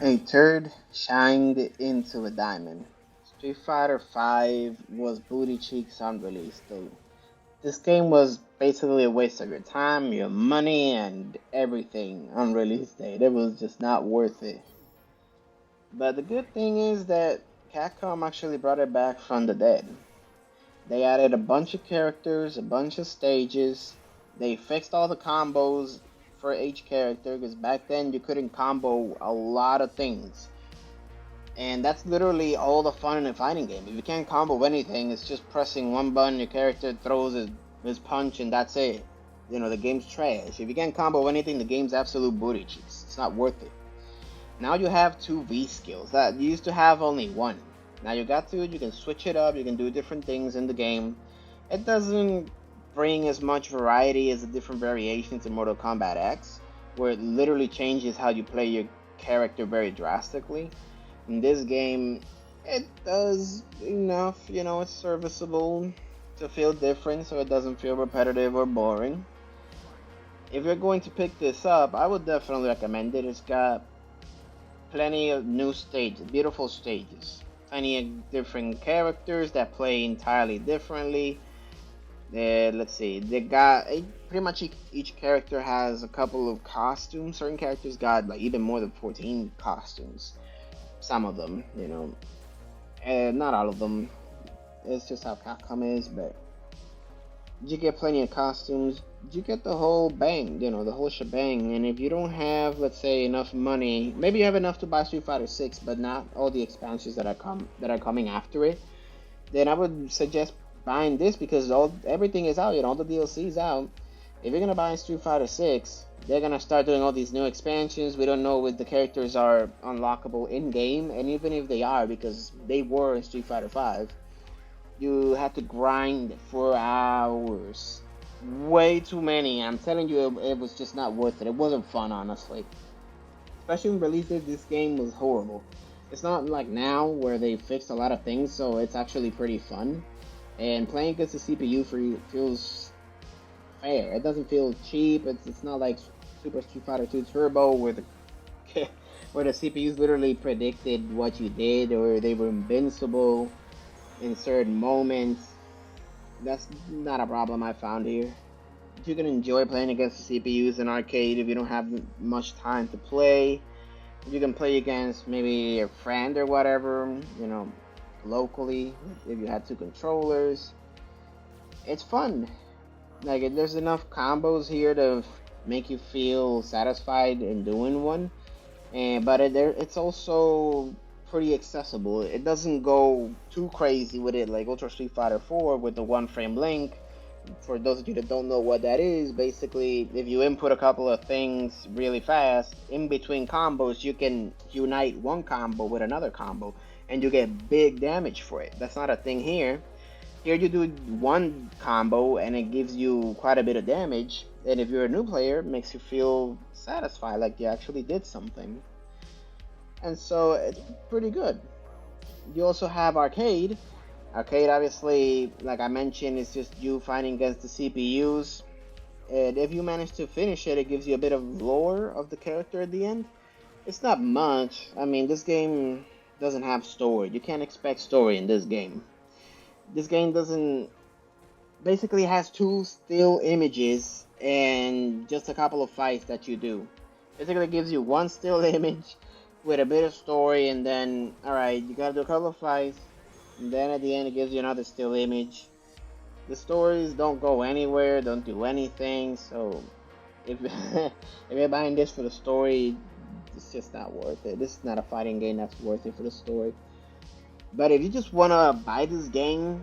A turd shined into a diamond. Street Fighter V was booty cheeks on release date. This game was basically a waste of your time, your money, and everything on release date. It was just not worth it. But the good thing is that Capcom actually brought it back from the dead. They added a bunch of characters, a bunch of stages. They fixed all the combos for each character because back then you couldn't combo a lot of things. And that's literally all the fun in a fighting game. If you can't combo anything, it's just pressing one button, your character throws his punch, and that's it. You know, the game's trash. If you can't combo anything, the game's absolute booty cheeks. It's not worth it. Now you have two V skills. That you used to have only one. Now you got two, you can switch it up, you can do different things in the game. It doesn't bring as much variety as the different variations in Mortal Kombat X, where it literally changes how you play your character very drastically. In this game, it does enough, it's serviceable to feel different so it doesn't feel repetitive or boring. If you're going to pick this up, I would definitely recommend it. It's got plenty of new stages, beautiful stages, plenty of different characters that play entirely differently. Let's see, they got pretty much each character has a couple of costumes. Certain characters got like even more than 14 costumes. Some of them, and not all of them. It's just how Capcom is, but you get plenty of costumes. You get the whole bang, the whole shebang. And if you don't have, let's say, enough money, maybe you have enough to buy Street Fighter 6, but not all the expansions that are coming after it, then I would suggest buying this because everything is out, all the DLCs out. If you're gonna buy Street Fighter 6, they're gonna start doing all these new expansions. We don't know if the characters are unlockable in game, and even if they are, because they were in Street Fighter 5, you have to grind for hours. Way too many. I'm telling you, it was just not worth it. It wasn't fun, honestly. Especially when release date, this game was horrible. It's not like now where they fixed a lot of things, so it's actually pretty fun. And playing against the CPU feels fair. It doesn't feel cheap. It's not like Super Street Fighter 2 Turbo where the where the CPUs literally predicted what you did or they were invincible in certain moments. That's not a problem I found here. You can enjoy playing against the CPUs in arcade if you don't have much time to play. You can play against maybe a friend or whatever, locally if you had two controllers. It's fun. Like there's enough combos here to make you feel satisfied in doing one, but it's also pretty accessible. It doesn't go too crazy with it like Ultra Street Fighter 4 with the one frame link. For those of you that don't know what that is, basically if you input a couple of things really fast in between combos, you can unite one combo with another combo and you get big damage for it. That's not a thing here. Here you do one combo and it gives you quite a bit of damage, and if you're a new player, it makes you feel satisfied, like you actually did something. And so it's pretty good. You also have arcade. Arcade, obviously, like I mentioned, is just you fighting against the CPUs. And if you manage to finish it, it gives you a bit of lore of the character at the end. It's not much. I mean, this game doesn't have story. You can't expect story in this game. This game doesn't basically has two still images and just a couple of fights that you do. Basically gives you one still image with a bit of story, and then alright, you gotta do a couple of fights, and then at the end it gives you another still image. The stories don't go anywhere, don't do anything, so if if you're buying this for the story, it's just not worth it. This is not a fighting game that's worth it for the story. But if you just wanna buy this game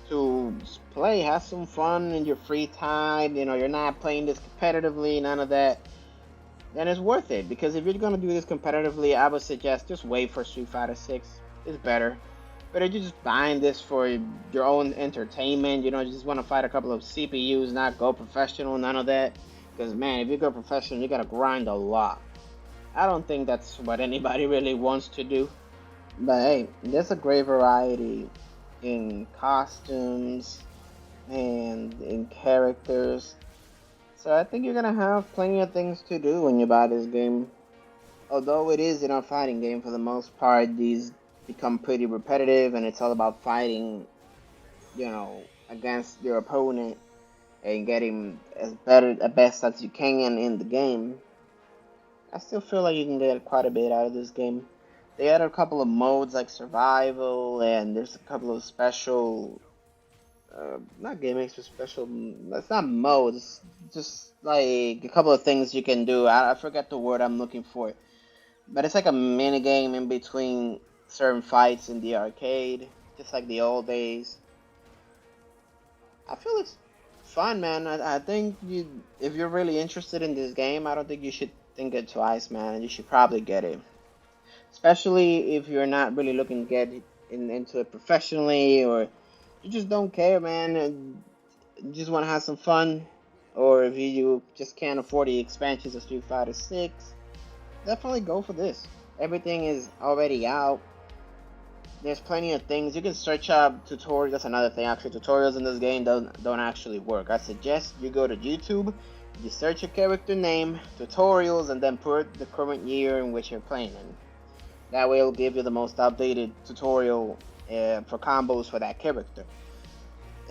to play, have some fun in your free time, you're not playing this competitively, none of that, then it's worth it. Because if you're gonna do this competitively, I would suggest just wait for Street Fighter 6. It's better. But if you're just buying this for your own entertainment, you just want to fight a couple of CPUs, not go professional, none of that. Because man, if you go professional, you gotta grind a lot. I don't think that's what anybody really wants to do. But hey, there's a great variety in costumes and in characters. So I think you're gonna have plenty of things to do when you buy this game. although it is in a fighting game for the most part, these become pretty repetitive, and it's all about fighting, against your opponent and getting as better, as best as you can in the game. I still feel like you can get quite a bit out of this game. They added a couple of modes like survival, and there's a couple of special, not gimmicks, but special. That's not modes. Just like a couple of things you can do. I forget the word I'm looking for, but it's like a mini game in between certain fights in the arcade, just like the old days. I feel it's fun, man. I think if you're really interested in this game, I don't think you should think it twice, man. You should probably get it, especially if you're not really looking to get into it professionally, or you just don't care, man, and you just want to have some fun, or if you just can't afford the expansions of Street Fighter 6, definitely go for this. Everything is already out. There's plenty of things you can search up tutorials. That's another thing, actually. Tutorials in this game don't actually work. I suggest you go to YouTube, you search your character name, tutorials, and then put the current year in which you're playing in. That way it'll give you the most updated tutorial for combos for that character.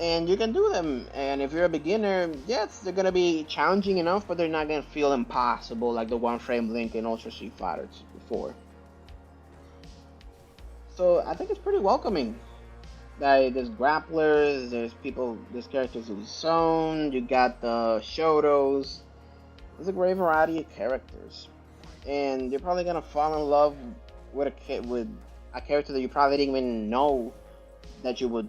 And you can do them, and if you're a beginner, yes, they're gonna be challenging enough, but they're not gonna feel impossible like the one frame Link in Ultra Street Fighter 4. So I think it's pretty welcoming. There's grapplers, there's characters who's zone, you got the Shotos. There's a great variety of characters, and you're probably gonna fall in love with a character that you probably didn't even know that you would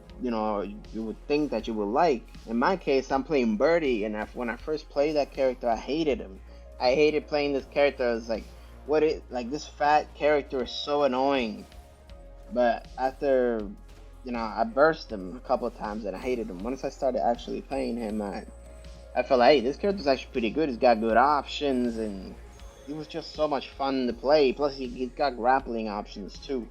think that you would like. In my case, I'm playing Birdie, and when I first played that character, I hated him. I hated playing this character. I was like, this fat character is so annoying. But after, I burst him a couple of times and I hated him. Once I started actually playing him, I felt like, hey, this character's actually pretty good. He's got good options, and he was just so much fun to play. Plus, he's got grappling options too.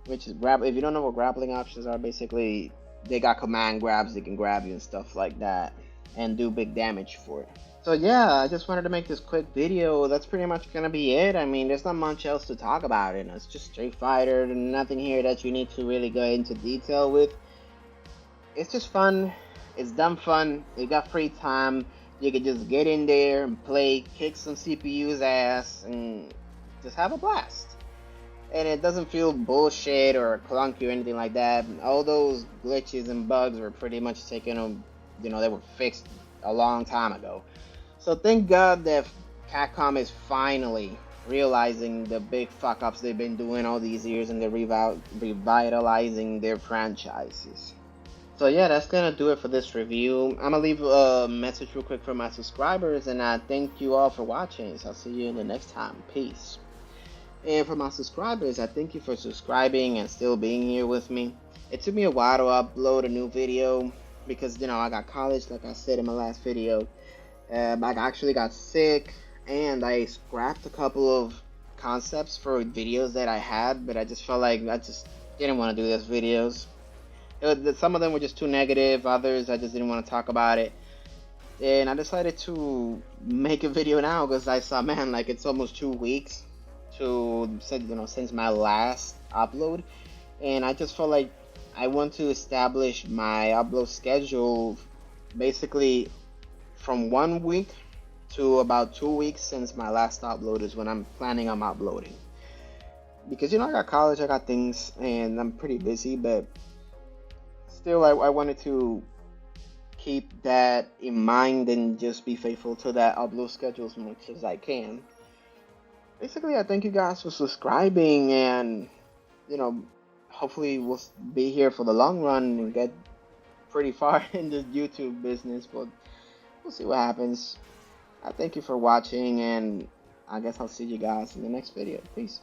Which is if you don't know what grappling options are, basically they got command grabs. They can grab you and stuff like that, and do big damage for it. So yeah, I just wanted to make this quick video. That's pretty much gonna be it. I mean, there's not much else to talk about it. It's just Street Fighter. Nothing here that you need to really go into detail with. It's just fun. It's dumb fun. You got free time. You can just get in there and play, kick some CPU's ass, and just have a blast. And it doesn't feel bullshit or clunky or anything like that. All those glitches and bugs were pretty much taken, they were fixed a long time ago. So thank God that Capcom is finally realizing the big fuck ups they've been doing all these years, and they're revitalizing their franchises. So yeah, that's gonna do it for this review. I'm gonna leave a message real quick for my subscribers, and I thank you all for watching. So I'll see you in the next time. Peace. And for my subscribers, I thank you for subscribing and still being here with me. It took me a while to upload a new video because, I got college, like I said in my last video. I actually got sick, and I scrapped a couple of concepts for videos that I had, but I just felt like I just didn't want to do those videos. Some of them were just too negative, others I just didn't want to talk about it. And I decided to make a video now because I saw, man, like it's almost 2 weeks since my last upload, and I just felt like I want to establish my upload schedule basically from 1 week to about 2 weeks since my last upload is when I'm planning on uploading. Because I got college, I got things, and I'm pretty busy, but still I wanted to keep that in mind and just be faithful to that upload schedule as much as I can. Basically, I thank you guys for subscribing, and hopefully we'll be here for the long run and get pretty far in the YouTube business, but we'll see what happens. I thank you for watching, and I guess I'll see you guys in the next video. Peace.